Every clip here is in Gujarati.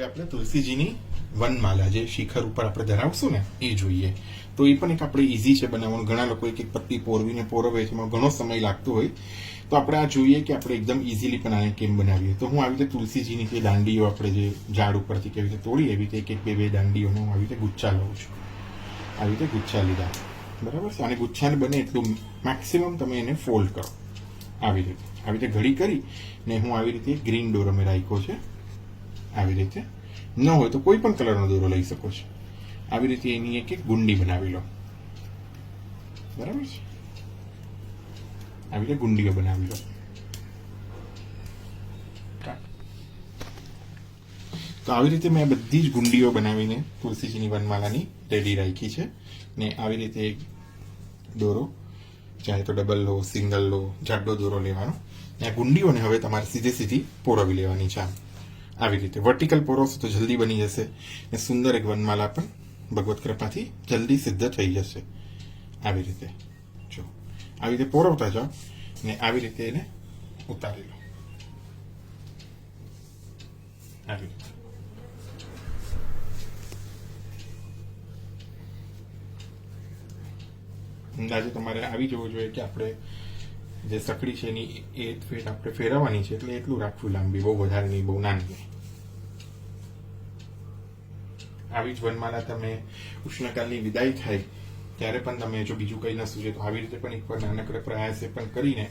હવે આપણે તુલસીજીની વનમાલા જે શિખર ઉપર આપણે ધરાવશું ને એ જોઈએ. તો એ પણ એક આપણે ઇઝી છે બનાવવાનું. ઘણા લોકો એક એક પત્તી પોરવીને પોરવે છે, એમાં ઘણો સમય લાગતો હોય. તો આપણે આ જોઈએ કે આપણે એકદમ ઇઝીલી પણ આને કેમ બનાવીએ. તો હું આવી રીતે તુલસીજીની જે દાંડીઓ આપણે જે ઝાડ ઉપરથી કેવી રીતે તોડી, એવી રીતે એક એક બે દાંડીઓનો હું આવી રીતે ગુચ્છા લઉં છું. આવી રીતે ગુચ્છા લીધા, બરાબર છે. અને ગુચ્છાને બને એટલું મેક્સિમમ તમે એને ફોલ્ડ કરો. આવી રીતે ઘડી કરી ને હું આવી રીતે ગ્રીન દોરો મેં રાખ્યો છે. આવી રીતે ન હોય તો કોઈ પણ કલરનો દોરો લઈ શકો છો. આવી રીતે એની એક એક ગુંડી બનાવી લો, બરાબર છે. આવી રીતે ગુંડીઓ બનાવી લો. તો આવી રીતે મેં બધી જ ગુંડીઓ બનાવીને તુલસીજીની વનમાલાની રેડી રાખી છે. ને આવી રીતે એક દોરો, ચાહે તો ડબલ લો, સિંગલ લો, જાડો દોરો લેવાનો. ને આ ગુંડીઓને હવે તમારે સીધી પોરવી લેવાની છે. આવી રીતે વર્ટિકલ પોરોશો તો જલ્દી બની જશે ને સુંદર એક વનમાલા પણ ભગવત કૃપાથી જલ્દી સિદ્ધ થઈ જશે. આવી રીતે જો આવી રીતે પોરવતા જાઓ ને આવી રીતે એને ઉતારી લો. આવી રીતે અંદાજે તમારે આવી જવું જોઈએ કે આપણે જે સકડી છે એની એ ફેટ આપણે ફેરવવાની છે, એટલે એટલું રાખવું લાંબી, બહુ વધારે નહીં, બહુ નાની નહીં. આવી જ વનમાલા તમે ઉષ્ણકાલની વિદાય થાય ત્યારે પણ તમે જો બીજું કંઈ ન સૂજે તો આવી રીતે પણ એકવાર નાનકડે પ્રયાસે પણ કરીને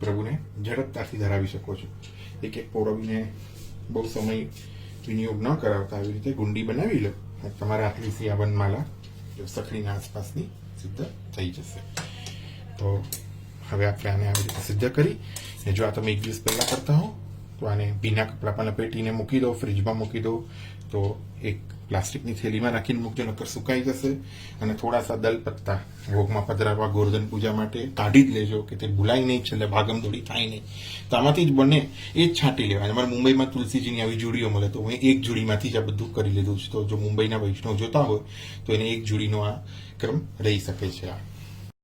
પ્રભુને ઝડપતાથી ધરાવી શકો છો. એક એક પોરવીને બહુ સમય વિનિયોગ ન કરાવતા આવી રીતે ગુંડી બનાવી લો. તમારા આટલી આ વનમાલા જો સકડીના આસપાસની સિદ્ધ થઈ જશે. તો હવે આપણે આને આવી રીતે સિદ્ધ કરી ને જો આ તમે એક દિવસ પહેલા કરતા હો તો આને ભીના કપડામાં લપેટીને મૂકી દો, ફ્રીજમાં મૂકી દો. તો એક પ્લાસ્ટિકની થેલીમાં રાખીને મૂકજો, નકર સુકાઈ જશે. અને થોડાસા દલ પત્તા ભોગમાં પધરાવવા, ગોર્ધન પૂજા માટે કાઢી જ લેજો કે તે ભૂલાય નહીં, છેલ્લે ભાગમ દોડી થાય નહીં. તો આમાંથી જ બને એ જ છાંટી લેવાય. અમારે મુંબઈમાં તુલસીજીની આવી જોડીઓ મળે, તો હું એક જોડીમાંથી જ આ બધું કરી લીધું છે. તો જો મુંબઈના વૈષ્ણવ જોતા હોય તો એને એક જોડીનો આ ક્રમ રહી શકે છે. આ